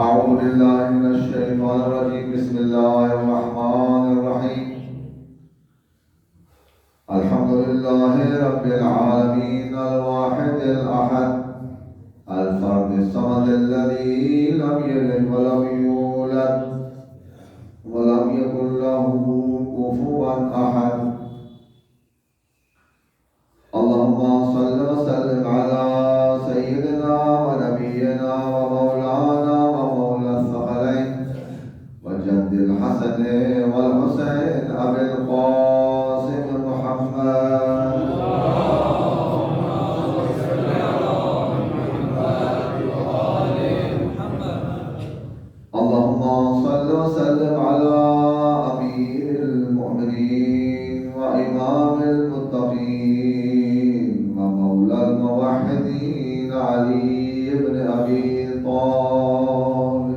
أعوذ بالله من الشيطان الرجيم. بسم الله الرحمن الرحيم. الحمد لله رب العالمين الواحد الأحد الفرد الصمد الذي لم يلد ولم يولد ولم يكن له كفوا أحد. اللهم صل وسلم على سيدنا ونبينا ومولانا ومولى الثقلين وجد الحسن والحسين أبي القاسم محمد. اللهم صل وسلم على أمير المؤمنين وإمام المتقين ومولى الموحدين علي بن أبي طالب.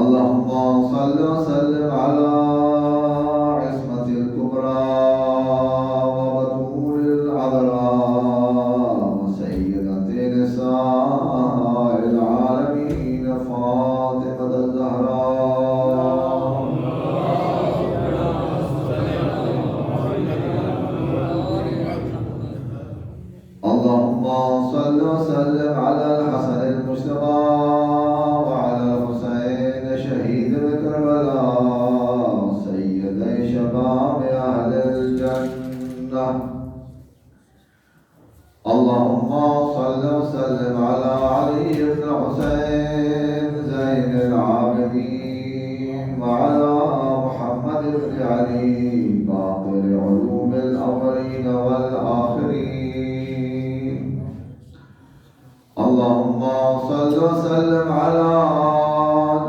اللهم صل وسلم على عصمة الكبرى وبطول العذراء وسيدة نساء العالمين فاطمة الزهراء. اللهم صل وسلم على الحسن المجتبى وعلى الحسين شهيد كربلاء سيدي شباب أهل الجنة. اللهم صل وسلم على علي بن حسين زين العابدين وعلى محمد بن علي باطل علوم الأولين والآخرين. اللهم صل وسلم على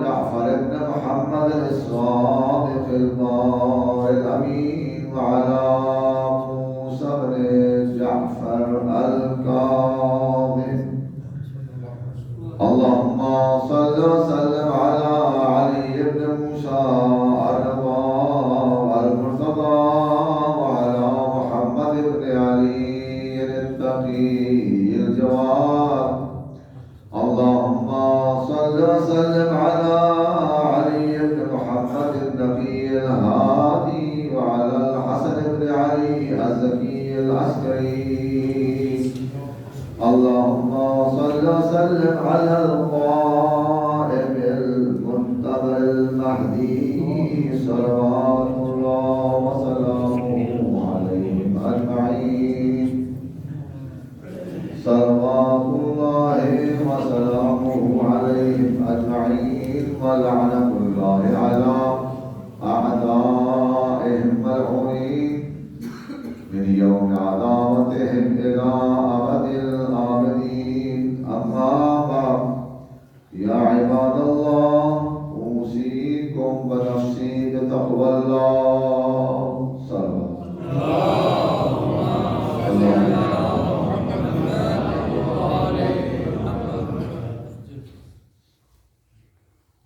جعفر بن محمد الصادق البار الأمين وعلى موسى بن جعفر الكاظم. اللهم صل وسلم على علي بن موسى الرضا المرتضى وعلى محمد بن علي التقي الجواد. اللهم صل وسلم على علي بن محمد النبي الهادي وعلى الحسن بن علي الزكي العسكري. اللهم صل وسلم على القائم المنتظر المهدي صلوات الله وسلامه عليهم أجمعين. صلوات الله وسلامه عليهم أجمعين ولعنة الله على أعدائهم ملعونين من يوم عداوتهم إلى أبد الآبدين. أما بعد، يا عباد الله، أوصيكم ونفسي بتقوى الله. صلى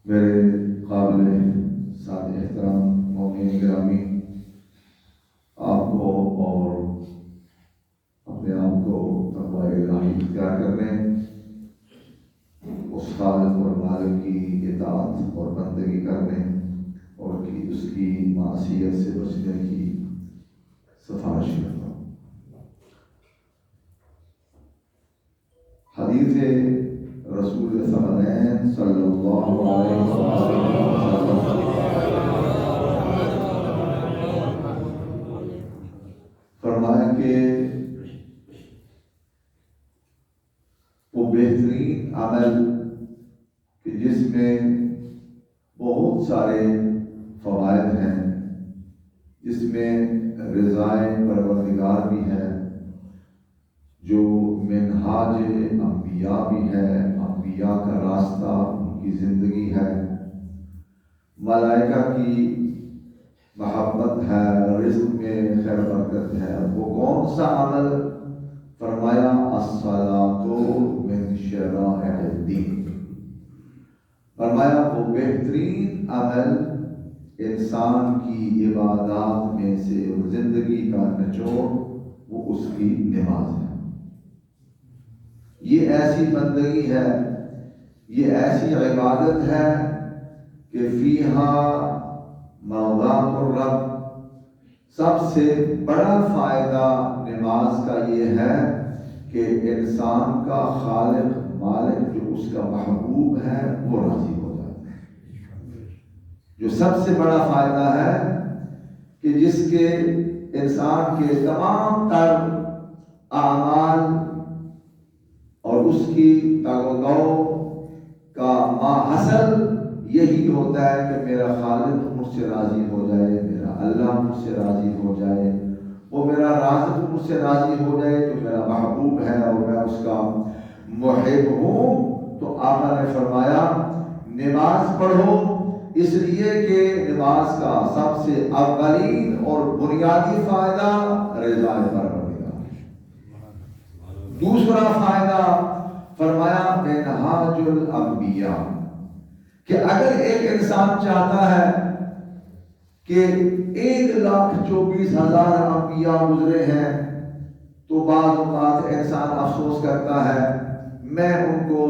میرے قابل ساتھ احترام مومنین گرامی، آپ کو اور اپنے آپ کو تقوی الہی اختیار کرنے، اس خالق اور مالک کی اطاعت اور بندگی کرنے اور اس کی معصیت سے بچنے کی سفارش کرتا ہوں۔ حدیث رسول ثقلین صلی اللہ علیہ وسلم فرمایا کہ وہ بہترین عمل کہ جس میں بہت سارے فوائد ہیں، جس میں رضائے پروردگار بھی ہے، جو منہاج انبیاء بھی ہے، انبیاء کا راستہ، ان کی زندگی ہے، ملائکہ کی محبت ہے، رزق میں خیر برکت ہے، وہ کون سا عمل؟ فرمایا الصلاۃ من شرائع الدین۔ فرمایا وہ بہترین عمل انسان کی عبادات میں سے زندگی کا نچوڑ وہ اس کی نماز ہے۔ یہ ایسی بندگی ہے، یہ ایسی عبادت ہے کہ فیہا مرضات الرب، سب سے بڑا فائدہ نماز کا یہ ہے کہ انسان کا خالق مالک جو اس کا محبوب ہے وہ راضی ہو جاتا ہے۔ جو سب سے بڑا فائدہ ہے کہ جس کے انسان کے تمام تر اعمال اور اس کی تگ و دو کا ماحصل یہی ہوتا ہے کہ میرا خالق مجھ سے راضی ہو جائے، میرا اللہ مجھ سے راضی ہو جائے، وہ میرا رازق مجھ سے راضی ہو جائے جو میرا محبوب ہے اور میں اس کا محب ہوں۔ تو آقا نے فرمایا نماز پڑھو، اس لیے کہ نماز کا سب سے اولین اور بنیادی فائدہ رضا پروردگار۔ دوسرا فائدہ فرمایا منہاج الانبیاء، کہ اگر ایک انسان چاہتا ہے کہ 1,24,000 انبیاء گزرے ہیں تو بعض اوقات انسان افسوس کرتا ہے میں ان کو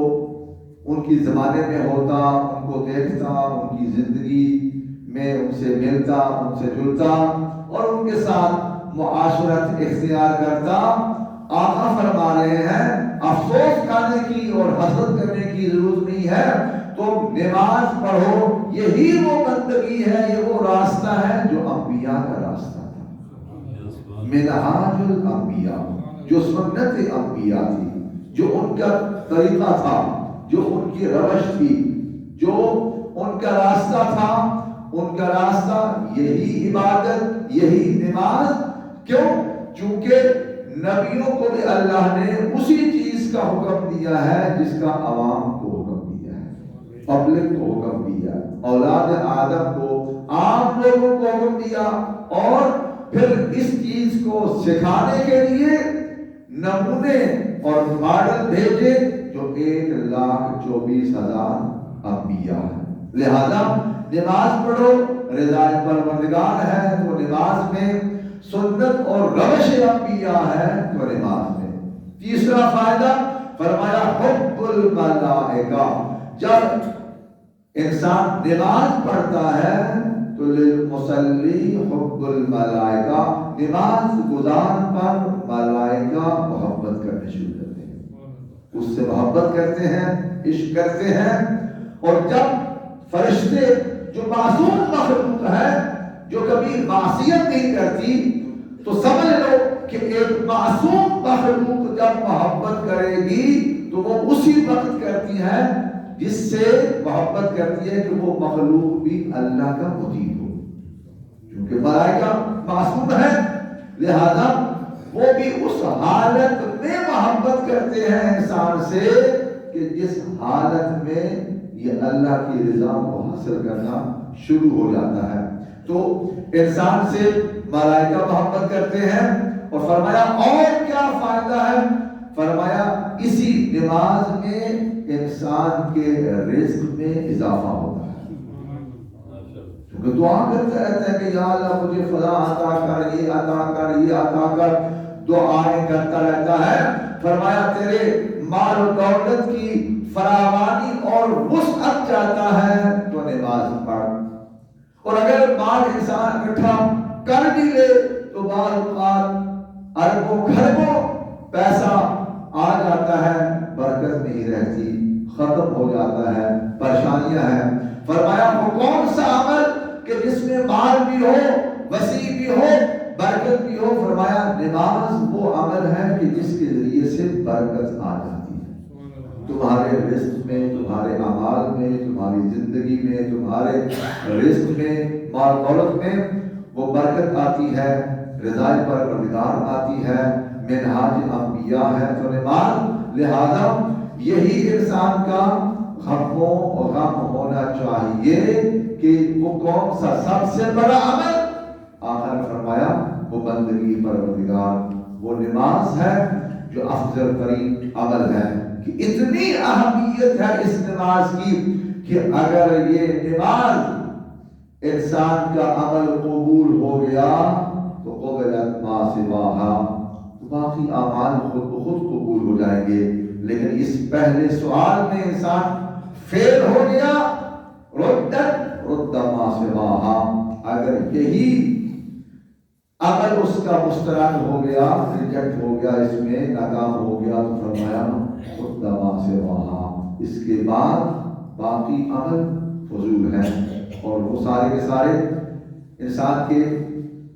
ان کی زمانے میں ہوتا، ان کو دیکھتا، ان کی زندگی میں ان سے ملتا، ان سے جلتا اور ان کے ساتھ معاشرت اختیار کرتا۔ آقا فرما رہے ہیں افسوس کرنے کی اور حسد کرنے کی ضرورت نہیں ہے، تو نماز پڑھو، یہی وہ بندگی ہے، یہ وہ راستہ ہے جو انبیاء کا راستہ تھا۔ منہاج الانبیاء، جو سنت انبیاء تھی، جو ان کا طریقہ تھا، جو ان کی روش تھی، جو ان کا راستہ تھا، ان کا راستہ یہی عبادت، یہی نماز۔ کیوں؟ چونکہ نبیوں کو بھی اللہ نے اسی چیز کا حکم دیا ہے جس کا عوام کو حکم دیا ہے، پبلک کو حکم دیا، اولاد آدم کو، عام لوگوں کو حکم دیا، اور پھر اس چیز کو سکھانے کے لیے نمونے اور ماڈل بھیجے جو 1,24,000 انبیاء ہیں۔ لہذا نماز پڑھو، رضا پروردگار ہے تو نماز میں، سنت اور روش انبیاء ہے تو نماز میں۔ تیسرا فائدہ فرمایا حب الملائکہ، جب انسان نماز پڑھتا ہے تو للمصلی حب الملائکہ، نماز گزار پر ملائکہ محبت کرنے شروع کرتے ہیں، اس سے محبت کرتے ہیں، عشق کرتے ہیں۔ اور جب فرشتے جو معصوم مخلوق ہے، جو کبھی معصیت نہیں کرتی، تو سمجھ لو کہ ایک معصوم مخلوق جب محبت کرے گی تو وہ اسی وقت کرتی ہے جس سے محبت کرتی ہے کہ وہ مخلوق بھی اللہ کا مطیع ہو، کیونکہ ملائکہ معصوم ہے، لہذا وہ بھی اس حالت میں محبت کرتے ہیں انسان سے کہ جس حالت میں یہ اللہ کی رضا کو حاصل کرنا شروع ہو جاتا ہے۔ تو انسان سے ملائکہ محبت کرتے ہیں۔ اور فرمایا اور کیا فائدہ ہے؟ فرمایا اسی نماز میں انسان کے رزق میں اضافہ ہوتا ہے، کیونکہ دعا کرتا رہتا ہے کہ یا اللہ مجھے فلاں عطا کر، یہ عطا کر، یہ عطا کر، دعائیں کرتا رہتا ہے۔ فرمایا تیرے مال و دولت کی فراوانی اور وسعت چاہتا ہے تو نماز پڑھ، اور اگر مال انسان اکٹھا کر بھی لے تو بعض اوقات اربوں خربوں پیسہ آ جاتا ہے، برکت نہیں رہتی، ختم ہو جاتا ہے، پریشانیاں ہیں۔ فرمایا وہ کون سا عمل کہ جس میں مال بھی ہو، وسیع بھی ہو، برکت بھی ہو؟ فرمایا نماز وہ عمل ہے کہ جس کے ذریعے سے برکت آ جاتی ہے، تمہارے رزق میں، تمہارے اعمال میں، تمہاری زندگی میں، تمہارے رزق میں، مال دولت میں وہ برکت آتی ہے، رضا پروردگار آتی ہے، منہاج انبیاء ہے تو نماز۔ لہذا یہی انسان کا غم ہونا چاہیے کہ وہ کون سا سب سے بڑا عمل؟ آخر نے فرمایا وہ بندگی پروردگار، وہ نماز ہے جو افضل ترین عمل ہے، کہ اتنی اہمیت ہے اس نماز کی کہ اگر یہ نماز انسان کا عمل قبول ہو گیا تو قبلت ما سواہا، باقی اعمال خود بخود قبول ہو جائیں گے. لیکن اس پہلے سوال میں انسان فیل ہو گیا. رد ما سواہا، اگر یہی عمل اس کا مسترد ہو گیا، ریجیکٹ ہو گیا، اس میں ناکام ہو گیا، تو فرمایا رد ما سواہا، اس کے بعد باقی عمل فضول ہے اور وہ سارے کے سارے انسان کے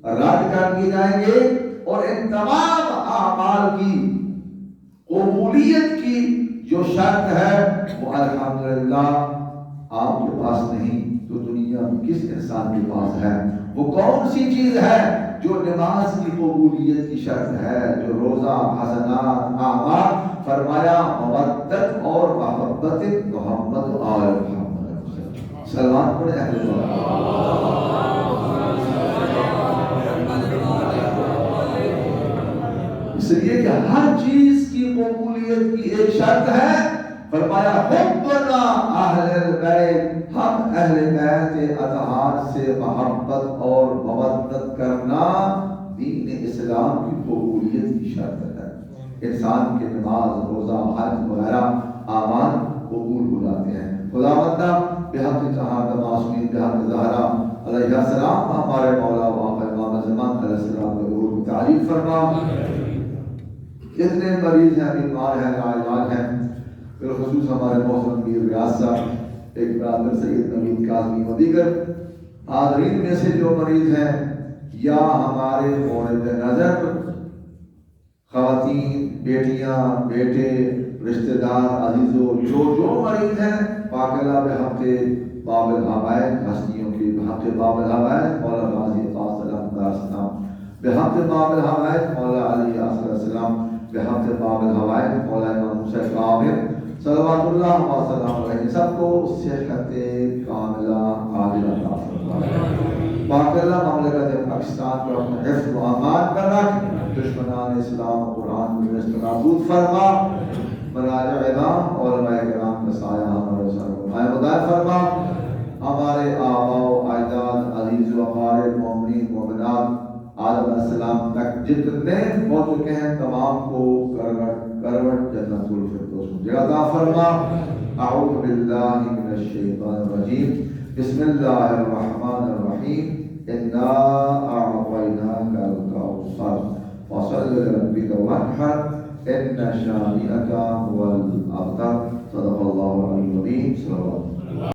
رد کر دیے جائیں گے. اور ان تمام اعمال کی قبولیت کی جو شرط ہے وہ الحمدللہ آپ کے پاس نہیں تو دنیا میں کس انسان کے پاس ہے. وہ کون سی چیز ہے جو نماز کی قبولیت کی شرط ہے، جو روزہ، حسنات، اعمال؟ فرمایا مودت اور محبت محمد و آل محمد. سلمان پڑھے اہل اس لیے کہ ہر چیز کی قبولیت کی ایک شرط ہے. فرمایا حبنا اہل البیت، ہم اہل بیت اطہار سے محبت اور مودت کرنا دین اسلام کی قبولیت کی شرط ہے. انسان کے نماز، روزہ، حج وغیرہ اعمال قبول ہو جاتے ہیں. خداوندہ بحق طہارت معصومین بحق زہرا علیہ السلام ہمارے مولا و آقا امام زمان علیہ السلام کے عروج کی تعریف فرما. جتنے مریض ہیں، بیمار ہیں، لاعلاج ہیں، بالخصوص ہمارے محترم میر ریاض صاحب، ایک برادر سید نوید کاظمی و دیگر حاضرین میں سے جو مریض ہیں یا ہمارے مورد نظر خواتین، بیٹیاں، بیٹے، رشتہ دار، عزیزوں، جو مریض ہیں، پاک اللہ بحق باب الحوائج، ہستیوں کے بحق باب الحوائج مولا غازی عباس صلی اللہ علیہ وسلم، بحق باب الحوائج مولا علی علیہ السلام، بحق باب الحوائج مولا امام موسیٰ کاظم صلوات اللہ وسلم علیہ، سب کو صحت کاملہ عاجلہ عطا فرمائے. پاک اللہ مملکت پاکستان کو اپنے حفظ و امان پر رکھ، دشمنان اسلام و قرآن کو نست نابود فرما. مراجع اعظام علماء کرام کا سایہ ہمارے سر کو دائم فرما. ہمارے آباء و اجداد، عزیز و اقارب، مومنین مومنات آدم علیہ السلام تک جتنے ہو چکے ہیں تمام کو کروٹ جنت الفردوس میں جگہ عطا فرما. اعوذ باللہ من الشیطان الرجیم، بسم اللہ الرحمن الرحیم. انا اعطیناک الکوثر فصل لربک وانحر ان شانئک هو الابتر. صدق اللہ العلی العظیم. صلوات